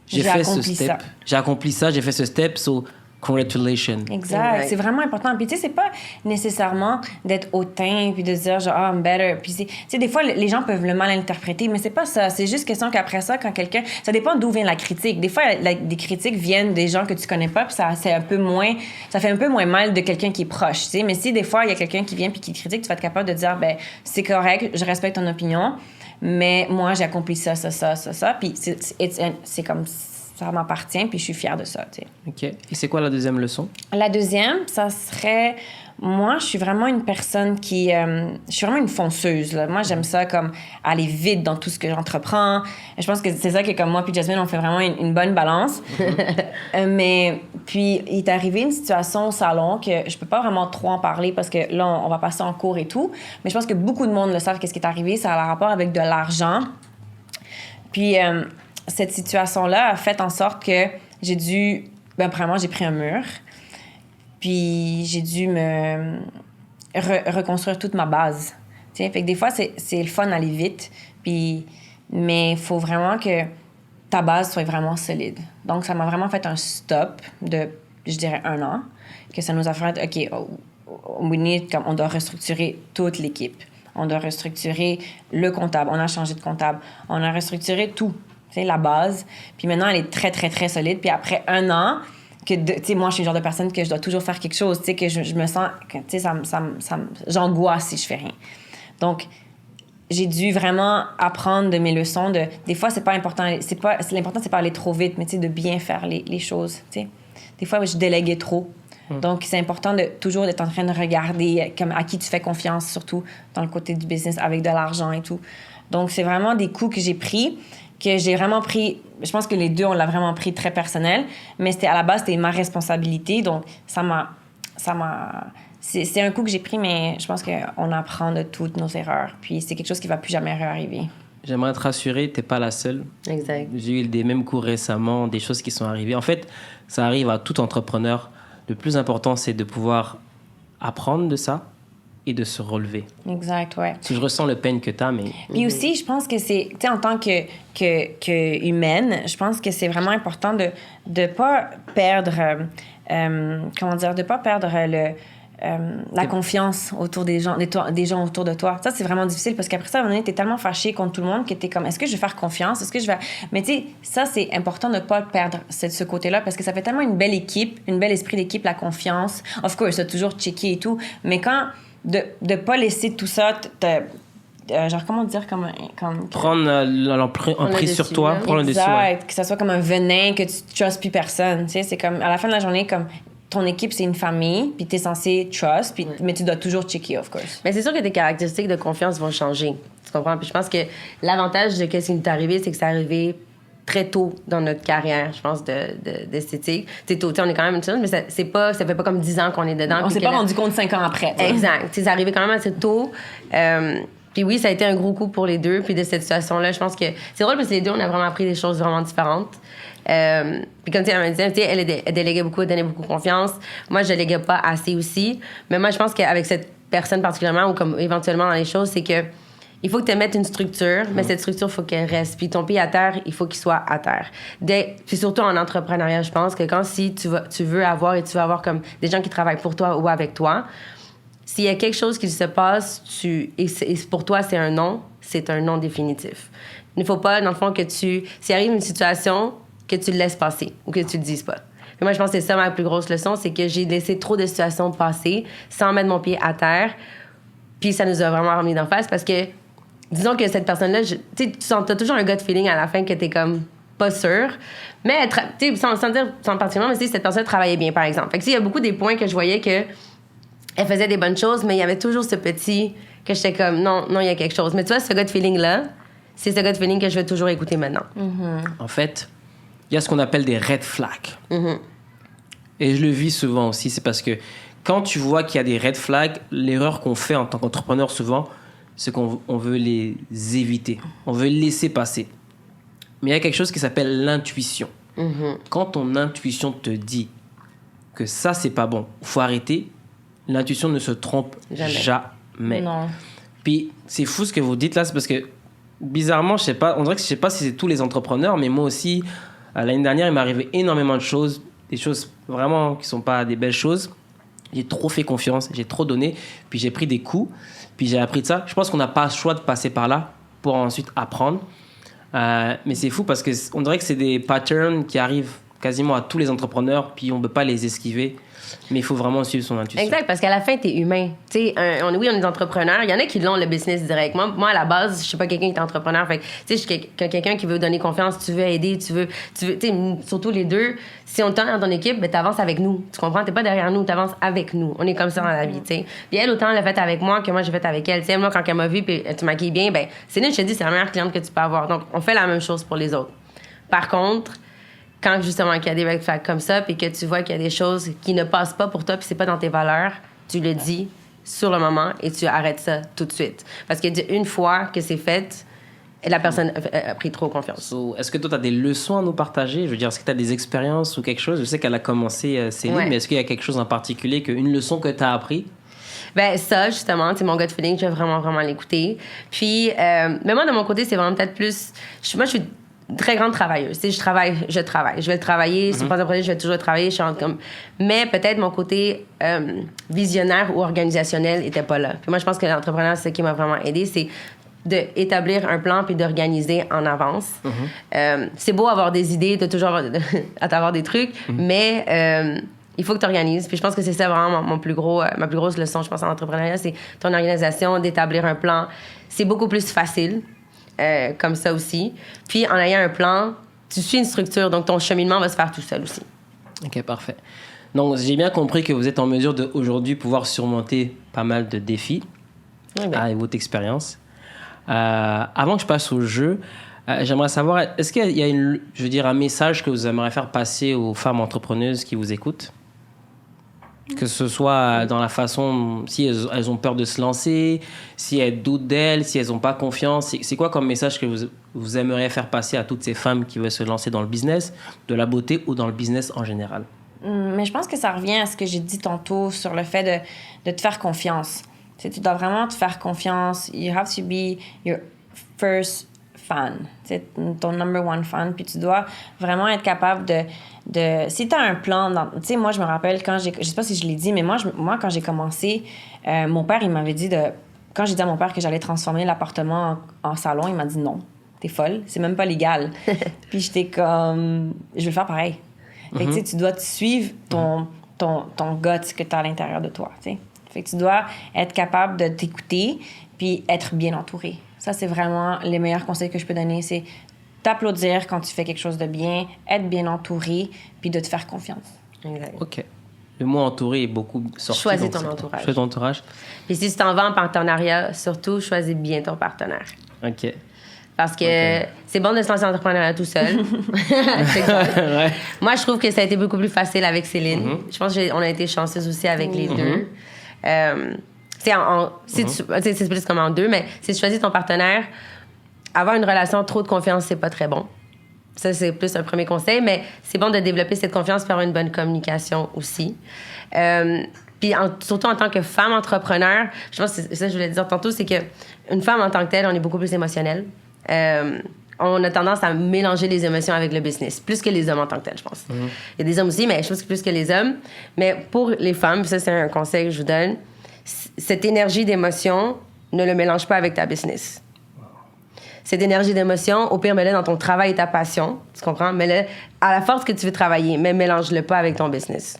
[SPEAKER 1] j'ai fait ce step, j'ai accompli ça, j'ai fait ce step, so congratulations.
[SPEAKER 3] Exact. C'est vraiment important. Puis, tu sais, c'est pas nécessairement d'être hautain puis de dire, genre, I'm better. Puis, tu sais, des fois, les gens peuvent le mal interpréter, mais c'est pas ça. C'est juste question qu'après ça, quand quelqu'un... Ça dépend d'où vient la critique. Des fois, des critiques viennent des gens que tu connais pas, puis ça fait un peu moins mal de quelqu'un qui est proche, tu sais. Mais si, des fois, il y a quelqu'un qui vient puis qui te critique, tu vas être capable de dire, ben c'est correct, je respecte ton opinion, mais moi, j'ai accompli ça. Puis, c'est comme... Ça m'appartient, puis je suis fière de ça, tu sais.
[SPEAKER 1] OK. Et c'est quoi la deuxième leçon? La
[SPEAKER 3] deuxième, ça serait... Moi, je suis vraiment une personne qui... je suis vraiment une fonceuse, là. Moi, j'aime ça, comme, aller vite dans tout ce que j'entreprends. Je pense que c'est ça que, comme moi puis Jasmine, on fait vraiment une bonne balance. Mais, puis, il est arrivé une situation au salon que je peux pas vraiment trop en parler parce que là, on va passer en cours et tout. Mais je pense que beaucoup de monde le savent, qu'est-ce qui est arrivé. Ça a un rapport avec de l'argent. Puis... cette situation-là a fait en sorte que j'ai dû... premièrement, j'ai pris un mur. Puis j'ai dû me reconstruire toute ma base. T'sais? Fait que des fois, c'est le fun d'aller vite. Mais il faut vraiment que ta base soit vraiment solide. Donc, ça m'a vraiment fait un stop de, je dirais, 1 an. Que ça nous a fait, OK, on doit restructurer toute l'équipe. On doit restructurer le comptable. On a changé de comptable. On a restructuré tout. C'est la base. Puis maintenant, elle est très, très, très solide. Puis après 1 an, moi, je suis le genre de personne que je dois toujours faire quelque chose, que je me sens... j'angoisse si je fais rien. Donc, j'ai dû vraiment apprendre de mes leçons. Des fois, c'est pas important. L'important, c'est pas aller trop vite, mais de bien faire les choses. T'sais. Des fois, je déléguais trop. Donc, c'est important de toujours être en train de regarder comme à qui tu fais confiance, surtout dans le côté du business, avec de l'argent et tout. Donc, c'est vraiment des coups que j'ai pris... que j'ai vraiment pris... Je pense que les deux, on l'a vraiment pris très personnel, mais à la base, c'était ma responsabilité, donc ça m'a... C'est un coup que j'ai pris, mais je pense qu'on apprend de toutes nos erreurs, puis c'est quelque chose qui va plus jamais réarriver.
[SPEAKER 1] j'aimerais te rassurer, t'es pas la seule.
[SPEAKER 2] Exact.
[SPEAKER 1] J'ai eu des mêmes cours récemment, des choses qui sont arrivées. En fait, ça arrive à tout entrepreneur. Le plus important, c'est de pouvoir apprendre de ça et de se relever.
[SPEAKER 3] Exact, ouais.
[SPEAKER 1] Si je ressens le peine que tu as, mais...
[SPEAKER 3] Puis aussi, je pense que c'est, tu sais, en tant que humaine, je pense que c'est vraiment important de pas perdre, comment dire, de pas perdre la confiance autour des gens autour de toi. Ça, c'est vraiment difficile parce qu'après ça, à un moment donné, t'es tellement fâché contre tout le monde que t'es comme, est-ce que je vais faire confiance? Est-ce que je vais... Mais tu sais, ça, c'est important de pas perdre ce côté-là parce que ça fait tellement une belle équipe, un bel esprit d'équipe, la confiance. Of course, t'as toujours checké et tout, mais quand... De pas laisser tout ça... genre, comment dire, comme
[SPEAKER 1] prendre l'emprise sur toi, prendre le dessus.
[SPEAKER 3] Exact, que ça soit comme un venin, que tu trustes plus personne. Tu sais, c'est comme, à la fin de la journée, comme ton équipe, c'est une famille, puis t'es censé trust, puis, mais tu dois toujours checker, of course.
[SPEAKER 2] Mais c'est sûr que tes caractéristiques de confiance vont changer. Tu comprends? Puis je pense que l'avantage de ce qui nous est arrivé, c'est que c'est arrivé très tôt dans notre carrière, je pense, d'esthétique. Tu sais, on est quand même une chose, mais ça fait pas comme 10 ans qu'on est dedans.
[SPEAKER 3] On s'est pas rendu compte 5 ans après. T'sais.
[SPEAKER 2] Exact. C'est arrivé quand même assez tôt. Puis oui, ça a été un gros coup pour les deux. Puis de cette situation-là, je pense que c'est drôle parce que les deux, on a vraiment appris des choses vraiment différentes. Puis comme tu sais, elle m'a dit, elle déléguait beaucoup, elle donnait beaucoup confiance. Moi, je déléguais pas assez aussi. Mais moi, je pense qu'avec cette personne particulièrement, ou comme éventuellement dans les choses, c'est que il faut que tu mettes une structure, mais cette structure, il faut qu'elle reste. Puis ton pied à terre, il faut qu'il soit à terre. Puis surtout en entrepreneuriat, je pense que si tu veux avoir comme des gens qui travaillent pour toi ou avec toi, s'il y a quelque chose qui se passe, et pour toi, c'est un non définitif. Il ne faut pas, dans le fond, s'il arrive une situation, que tu le laisses passer ou que tu le dises pas. Mais moi, je pense que c'est ça ma plus grosse leçon, c'est que j'ai laissé trop de situations passer sans mettre mon pied à terre. Puis ça nous a vraiment remis d'en face parce que disons que cette personne-là, tu as toujours un gut feeling à la fin que t'es comme pas sûr. Mais, tu sais, sans dire particulièrement, mais cette personne travaillait bien, par exemple. Fait que, il y a beaucoup des points que je voyais que elle faisait des bonnes choses, mais il y avait toujours ce petit que j'étais comme, non, il y a quelque chose. Mais tu vois, ce gut feeling-là, c'est ce gut feeling que je vais toujours écouter maintenant.
[SPEAKER 3] Mm-hmm.
[SPEAKER 1] En fait, il y a ce qu'on appelle des red flags. Mm-hmm. Et je le vis souvent aussi, c'est parce que quand tu vois qu'il y a des red flags, l'erreur qu'on fait en tant qu'entrepreneur souvent, c'est qu'on veut les éviter. On veut les laisser passer. Mais il y a quelque chose qui s'appelle l'intuition. Mm-hmm. Quand ton intuition te dit que ça, c'est pas bon, il faut arrêter, l'intuition ne se trompe jamais.
[SPEAKER 3] Non.
[SPEAKER 1] Puis c'est fou ce que vous dites là, c'est parce que bizarrement, on dirait que je sais pas si c'est tous les entrepreneurs, mais moi aussi, l'année dernière, il m'est arrivé énormément de choses, des choses vraiment qui sont pas des belles choses. J'ai trop fait confiance, j'ai trop donné, puis j'ai pris des coups. Puis j'ai appris de ça. Je pense qu'on n'a pas le choix de passer par là pour ensuite apprendre. Mais c'est fou parce qu'on dirait que c'est des patterns qui arrivent quasiment à tous les entrepreneurs, puis on ne peut pas les esquiver. Mais il faut vraiment suivre son intuition.
[SPEAKER 2] Exact, parce qu'à la fin, tu es humain. Tu sais, on est des entrepreneurs. Il y en a qui l'ont, le business direct. Moi, à la base, je suis pas quelqu'un qui est entrepreneur. Fait tu sais, je suis quelqu'un qui veut donner confiance, tu veux aider, tu veux tu sais, surtout les deux. Si on t'a dans ton équipe, ben, t'avances avec nous. Tu comprends? T'es pas derrière nous, t'avances avec nous. On est comme ça dans la vie, tu sais. Puis elle, autant elle l'a fait avec moi que moi, j'ai fait avec elle. Tu sais, moi, quand elle m'a vu puis tu maquilles bien, ben, Céline, je te dis, c'est la meilleure cliente que tu peux avoir. Donc, on fait la même chose pour les autres. Par contre, quand justement il y a des red flags comme ça, puis que tu vois qu'il y a des choses qui ne passent pas pour toi, puis c'est pas dans tes valeurs, tu le dis sur le moment et tu arrêtes ça tout de suite. Parce que une fois que c'est fait, la personne a pris trop confiance.
[SPEAKER 1] Est-ce que toi, tu as des leçons à nous partager? Je veux dire, est-ce que tu as des expériences ou quelque chose? Je sais qu'elle a commencé Céline, mais est-ce qu'il y a quelque chose en particulier, une leçon que tu as appris?
[SPEAKER 2] Ben ça, justement, c'est mon gut feeling, je vais vraiment, vraiment l'écouter. Puis, mais moi, de mon côté, c'est vraiment peut-être plus... Moi, je suis très grande travailleuse. Tu sais, je travaille. Je vais le travailler. Si je pense à un projet, je vais toujours le travailler. Mais peut-être mon côté visionnaire ou organisationnel n'était pas là. Puis moi, je pense que l'entrepreneur, c'est ce qui m'a vraiment aidé, c'est d'établir un plan puis d'organiser en avance. C'est beau avoir des idées, de toujours avoir des trucs, mais il faut que tu organises. Puis je pense que c'est ça vraiment ma plus grosse leçon, je pense, en entrepreneuriat, c'est ton organisation, d'établir un plan. C'est beaucoup plus facile. Comme ça aussi. Puis, en ayant un plan, tu suis une structure, donc ton cheminement va se faire tout seul aussi.
[SPEAKER 1] OK, parfait. Donc, j'ai bien compris que vous êtes en mesure d'aujourd'hui pouvoir surmonter pas mal de défis avec votre expérience. Avant que je passe au jeu, j'aimerais savoir, est-ce qu'il y a un message que vous aimeriez faire passer aux femmes entrepreneuses qui vous écoutent? Que ce soit dans la façon, si elles ont peur de se lancer, si elles doutent d'elles, si elles n'ont pas confiance. C'est quoi comme message que vous aimeriez faire passer à toutes ces femmes qui veulent se lancer dans le business de la beauté ou dans le business en général?
[SPEAKER 3] Mais je pense que ça revient à ce que j'ai dit tantôt sur le fait de te faire confiance. Tu dois vraiment te faire confiance. You have to be your first fan. C'est ton number one fan. Puis tu dois vraiment être capable de si tu as un plan, tu sais, moi, je me rappelle quand je sais pas si je l'ai dit, mais moi quand j'ai commencé, mon père, il m'avait dit quand j'ai dit à mon père que j'allais transformer l'appartement en salon, il m'a dit non, t'es folle, c'est même pas légal. Puis j'étais comme, je vais le faire pareil. Fait que, tu sais, tu dois te suivre ton gut que tu as à l'intérieur de toi, tu sais. Fait que tu dois être capable de t'écouter puis être bien entouré. Ça, c'est vraiment les meilleurs conseils que je peux donner, c'est t'applaudir quand tu fais quelque chose de bien, être bien entouré, puis de te faire confiance.
[SPEAKER 2] Exact.
[SPEAKER 1] OK. Le mot entouré est beaucoup sorti.
[SPEAKER 2] Choisis ton entourage.
[SPEAKER 1] Choisis ton entourage.
[SPEAKER 2] Puis si tu t'en vas en partenariat, surtout, choisis bien ton partenaire.
[SPEAKER 1] OK.
[SPEAKER 2] Parce que c'est bon de se lancer en entrepreneuriat tout seul.
[SPEAKER 1] Ouais.
[SPEAKER 2] Moi, je trouve que ça a été beaucoup plus facile avec Céline. Je pense qu'on a été chanceuse aussi avec les deux. C'est plus comme en deux, mais si tu choisis ton partenaire, avoir une relation trop de confiance, c'est pas très bon. Ça, c'est plus un premier conseil, mais c'est bon de développer cette confiance pour avoir une bonne communication aussi. Puis surtout en tant que femme entrepreneur, je pense que c'est ça que je voulais dire tantôt, c'est qu'une femme en tant que telle, on est beaucoup plus émotionnelle. On a tendance à mélanger les émotions avec le business, plus que les hommes en tant que tels, je pense. Il y a des hommes aussi, mais je pense que plus que les hommes. Mais pour les femmes, ça, c'est un conseil que je vous donne, cette énergie d'émotion, ne le mélange pas avec ta business. Cette énergie d'émotion, au pire, mets-le dans ton travail et ta passion, tu comprends? Mets-le à la force que tu veux travailler, mais mélange-le pas avec ton business.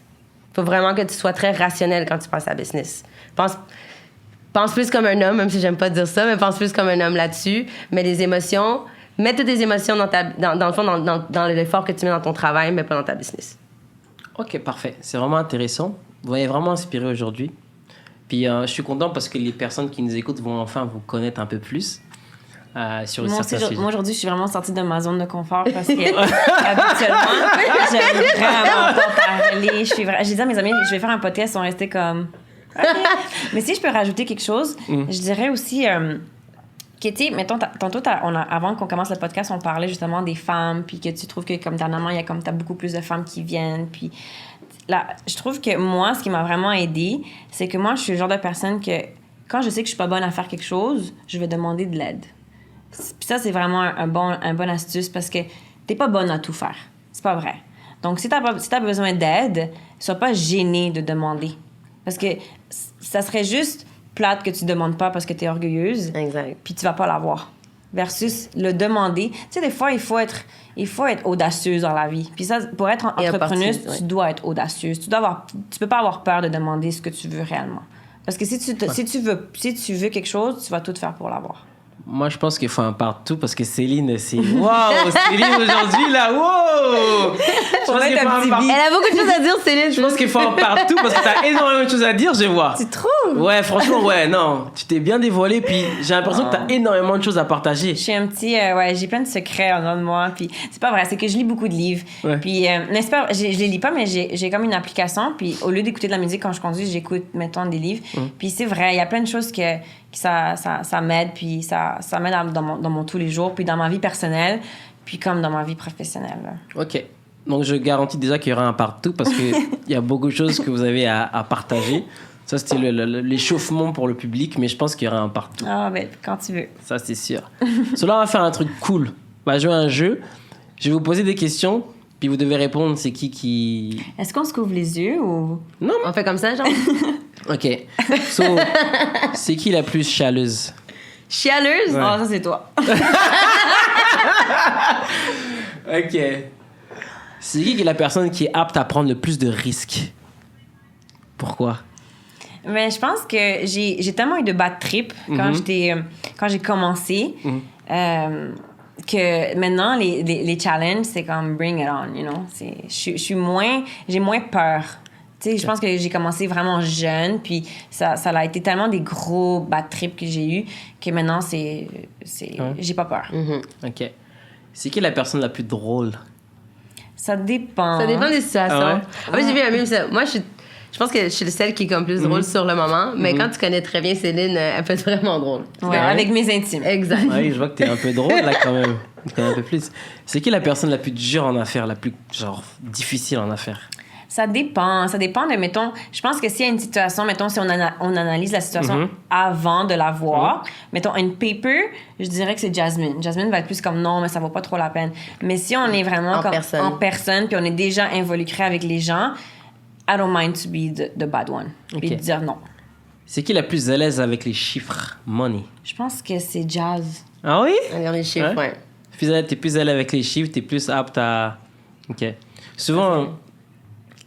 [SPEAKER 2] Il faut vraiment que tu sois très rationnel quand tu penses à business. Pense plus comme un homme, même si j'aime pas dire ça, mais pense plus comme un homme là-dessus. Mets des émotions, mets toutes tes émotions dans le fond, dans l'effort que tu mets dans ton travail, mais pas dans ta business.
[SPEAKER 1] OK, parfait. C'est vraiment intéressant. Vous m'avez vraiment inspiré aujourd'hui. Puis je suis content parce que les personnes qui nous écoutent vont enfin vous connaître un peu plus. Sur certains sujets.
[SPEAKER 3] Moi, aujourd'hui, je suis vraiment sortie de ma zone de confort parce que habituellement, j'aime vraiment pas parler. J'ai dit à mes amis, je vais faire un podcast, ils sont restés comme... Okay. Mais si je peux rajouter quelque chose, je dirais aussi que, tu sais, mettons, tantôt, avant qu'on commence le podcast, on parlait justement des femmes, puis que tu trouves que, comme dernièrement, il y a comme t'as beaucoup plus de femmes qui viennent, puis... Là, je trouve que moi, ce qui m'a vraiment aidée, c'est que moi, je suis le genre de personne que, quand je sais que je suis pas bonne à faire quelque chose, je vais demander de l'aide. Puis ça, c'est vraiment un bon astuce parce que t'es pas bonne à tout faire. C'est pas vrai. Donc, si t'as besoin d'aide, sois pas gênée de demander. Parce que ça serait juste plate que tu demandes pas parce que t'es orgueilleuse.
[SPEAKER 2] Exact.
[SPEAKER 3] Puis tu vas pas l'avoir. Versus le demander. Tu sais, des fois, il faut être audacieuse dans la vie. Puis ça, pour être entrepreneuse, tu dois être audacieuse. Tu peux pas avoir peur de demander ce que tu veux réellement. Parce que si tu veux quelque chose, tu vas tout faire pour l'avoir.
[SPEAKER 1] Moi, je pense qu'il faut un partout parce que Céline, c'est... Waouh! Céline, aujourd'hui, là, wow!
[SPEAKER 2] Elle a beaucoup de choses à dire, Céline.
[SPEAKER 1] Je pense qu'il faut un partout parce que t'as énormément de choses à dire, je vois.
[SPEAKER 3] Tu trouves?
[SPEAKER 1] Ouais, franchement, ouais, non. Tu t'es bien dévoilé, puis j'ai l'impression que t'as énormément de choses à partager.
[SPEAKER 3] Je suis un petit... j'ai plein de secrets en dedans de moi. Puis c'est pas vrai, c'est que je lis beaucoup de livres. Ouais. Puis, n'est-ce pas, je les lis pas, mais j'ai comme une application. Puis au lieu d'écouter de la musique quand je conduis, j'écoute, mettons, des livres. Puis c'est vrai, il y a plein de choses que ça m'aide, puis ça m'aide dans mon tous les jours, puis dans ma vie personnelle, puis comme dans ma vie professionnelle. Là.
[SPEAKER 1] OK. Donc, je garantis déjà qu'il y aura un partout parce qu'il y a beaucoup de choses que vous avez à partager. Ça, c'était l'échauffement pour le public, mais je pense qu'il y aura un partout.
[SPEAKER 3] Ah, ben, quand tu veux.
[SPEAKER 1] Ça, c'est sûr. Là, on va faire un truc cool. On va jouer à un jeu. Je vais vous poser des questions, puis vous devez répondre c'est qui...
[SPEAKER 3] Est-ce qu'on se couvre les yeux ou...
[SPEAKER 2] Non, on fait comme ça, genre?
[SPEAKER 1] OK. C'est qui la plus chialeuse?
[SPEAKER 2] Chialeuse?
[SPEAKER 1] Ouais.
[SPEAKER 3] Oh, ça, c'est toi.
[SPEAKER 1] OK. C'est qui est la personne qui est apte à prendre le plus de risques? Pourquoi?
[SPEAKER 3] Mais je pense que j'ai tellement eu de bad trip quand j'ai commencé que maintenant, les challenges, c'est comme bring it on, you know? J'ai moins peur. Tu sais, je pense que j'ai commencé vraiment jeune, puis ça a été tellement des gros bad trips que j'ai eu que maintenant, j'ai pas peur.
[SPEAKER 1] OK. C'est qui la personne la plus drôle?
[SPEAKER 3] Ça dépend.
[SPEAKER 2] Ça dépend des situations.
[SPEAKER 1] Ah ouais?
[SPEAKER 2] En fait, j'ai vu la même chose. Moi, je Je pense que je suis celle qui est comme plus drôle sur le moment, mais quand tu connais très bien Céline, elle peut être vraiment drôle.
[SPEAKER 3] Ouais, avec mes intimes.
[SPEAKER 2] Exact.
[SPEAKER 1] Oui, je vois que t'es un peu drôle là quand même. Tu connais un peu plus. C'est qui la personne la plus dure en affaires, la plus genre difficile en affaires?
[SPEAKER 3] Ça dépend de, mettons, je pense que s'il y a une situation, mettons, si on analyse la situation avant de la voir, mettons, une paper, je dirais que c'est Jasmine. Jasmine va être plus comme non, mais ça vaut pas trop la peine. Mais si on est vraiment en personne, puis on est déjà involucré avec les gens, I don't mind to be the bad one. Puis de dire non.
[SPEAKER 1] C'est qui la plus à l'aise avec les chiffres? Money.
[SPEAKER 3] Je pense que c'est Jazz.
[SPEAKER 1] Ah oui?
[SPEAKER 2] Dans les chiffres, ouais.
[SPEAKER 1] T'es plus à l'aise avec les chiffres, t'es plus apte à... OK. Souvent...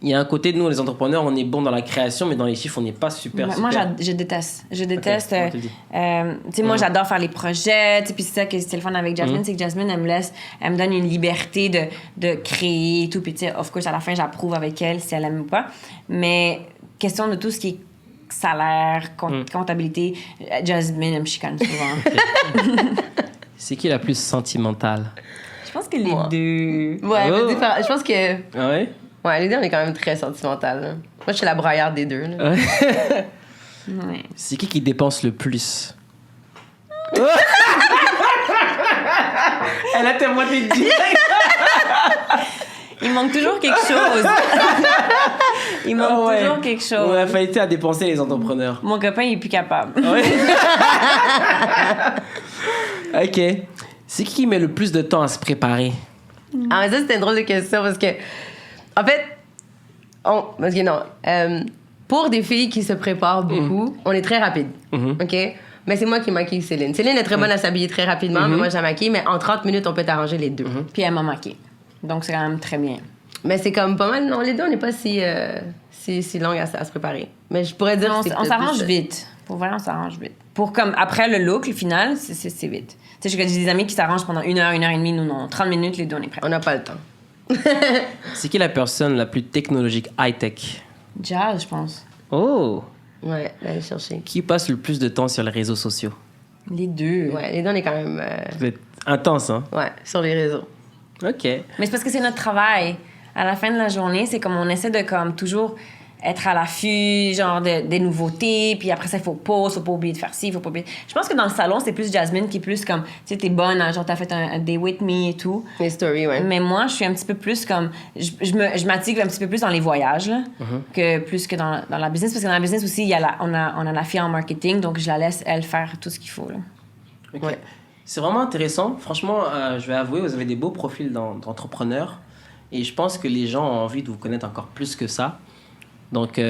[SPEAKER 1] Il y a un côté de nous, les entrepreneurs, on est bon dans la création, mais dans les chiffres, on n'est pas super.
[SPEAKER 3] Moi, je déteste. Je déteste.
[SPEAKER 1] Okay.
[SPEAKER 3] Tu sais, moi, j'adore faire les projets. Puis c'est ça que c'était le fun avec Jasmine, c'est que Jasmine, elle me donne une liberté de créer et tout. Puis tu sais, of course, à la fin, j'approuve avec elle si elle aime ou pas. Mais question de tout ce qui est salaire, comptabilité, Jasmine, elle me chicane souvent.
[SPEAKER 1] C'est qui la plus sentimentale?
[SPEAKER 3] Je pense que les deux.
[SPEAKER 2] Ouais, je pense que...
[SPEAKER 1] Ah ouais?
[SPEAKER 2] Ouais, les deux, on est quand même très sentimental. Moi, je suis la braillarde des deux. Là.
[SPEAKER 3] Ouais.
[SPEAKER 1] C'est qui dépense le plus? Elle a témoigné direct.
[SPEAKER 3] Il manque toujours quelque chose. Il manque toujours quelque chose.
[SPEAKER 1] Ouais, fallait à dépenser les entrepreneurs.
[SPEAKER 3] Mon copain, il est plus capable.
[SPEAKER 1] Ouais. OK. C'est qui met le plus de temps à se préparer?
[SPEAKER 2] Ah, mais ça, c'était une drôle de question parce que... En fait, parce que non, pour des filles qui se préparent beaucoup, on est très rapide, OK? Mais c'est moi qui maquille Céline. Céline est très bonne à s'habiller très rapidement, mais moi, je la maquille, mais en 30 minutes, on peut t'arranger les deux.
[SPEAKER 3] Puis elle m'a maquillée. Donc, c'est quand même très bien.
[SPEAKER 2] Mais c'est comme pas mal, non, les deux, on n'est pas si longues à se préparer. Mais je pourrais dire que
[SPEAKER 3] on s'arrange vite. Pour vrai, on s'arrange vite. Pour comme, après le look, le final, c'est vite. Tu sais, j'ai des amis qui s'arrangent pendant 1 heure et demie. Nous, non. 30 minutes, les deux, on est prêts.
[SPEAKER 2] On n'a pas le temps.
[SPEAKER 1] C'est qui la personne la plus technologique high-tech?
[SPEAKER 3] Jazz, je pense.
[SPEAKER 1] Oh!
[SPEAKER 2] Ouais, d'aller chercher.
[SPEAKER 1] Qui passe le plus de temps sur les réseaux sociaux?
[SPEAKER 3] Les deux.
[SPEAKER 2] Ouais, les deux, on est quand même...
[SPEAKER 1] Vous êtes intense, hein?
[SPEAKER 2] Ouais, sur les réseaux.
[SPEAKER 1] OK.
[SPEAKER 3] Mais c'est parce que c'est notre travail. À la fin de la journée, c'est comme on essaie de comme toujours être à l'affût, genre des nouveautés, puis après ça, il faut pas oublier de faire ci, il faut pas oublier... Je pense que dans le salon, c'est plus Jasmine qui est plus comme, tu sais, t'es bonne, hein, genre t'as fait un day with me et tout.
[SPEAKER 2] Les stories, ouais.
[SPEAKER 3] Mais moi, je suis un petit peu plus comme... Je m'attire un petit peu plus dans les voyages, là, que plus que dans la business, parce que dans la business aussi, on a la fille en marketing, donc je la laisse, elle, faire tout ce qu'il faut, là.
[SPEAKER 1] OK.
[SPEAKER 2] Ouais.
[SPEAKER 1] C'est vraiment intéressant. Franchement, je vais avouer, vous avez des beaux profils d'entrepreneurs. Et je pense que les gens ont envie de vous connaître encore plus que ça. Donc,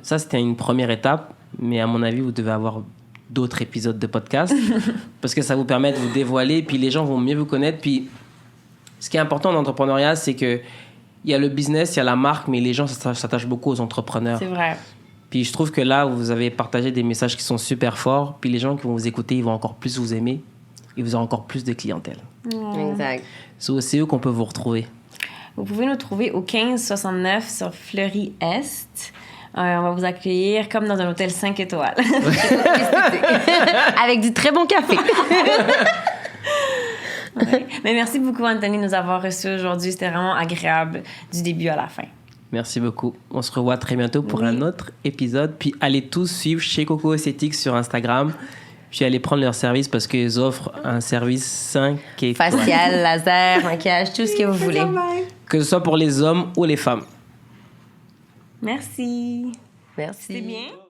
[SPEAKER 1] ça, c'était une première étape. Mais à mon avis, vous devez avoir d'autres épisodes de podcast. Parce que ça vous permet de vous dévoiler. Puis les gens vont mieux vous connaître. Puis ce qui est important dans l'entrepreneuriat, c'est que il y a le business, il y a la marque, mais les gens s'attachent beaucoup aux entrepreneurs.
[SPEAKER 3] C'est vrai.
[SPEAKER 1] Puis je trouve que là, vous avez partagé des messages qui sont super forts. Puis les gens qui vont vous écouter, ils vont encore plus vous aimer. Et vous aurez encore plus de clientèle.
[SPEAKER 2] Exact.
[SPEAKER 1] C'est eux qu'on peut vous retrouver.
[SPEAKER 3] Vous pouvez nous trouver au 1569 sur Fleury-Est. On va vous accueillir comme dans un hôtel 5 étoiles.
[SPEAKER 2] Avec du très bon café.
[SPEAKER 3] Ouais. Mais merci beaucoup, Anthony, de nous avoir reçus aujourd'hui. C'était vraiment agréable du début à la fin.
[SPEAKER 1] Merci beaucoup. On se revoit très bientôt pour un autre épisode. Puis allez tous suivre chez Coco Esthétique sur Instagram. Puis allez prendre leur service parce qu'ils offrent un service 5 étoiles.
[SPEAKER 2] Facial, laser, maquillage, tout ce que vous voulez.
[SPEAKER 1] Que ce soit pour les hommes ou les femmes.
[SPEAKER 3] Merci.
[SPEAKER 2] Merci.
[SPEAKER 3] C'est bien.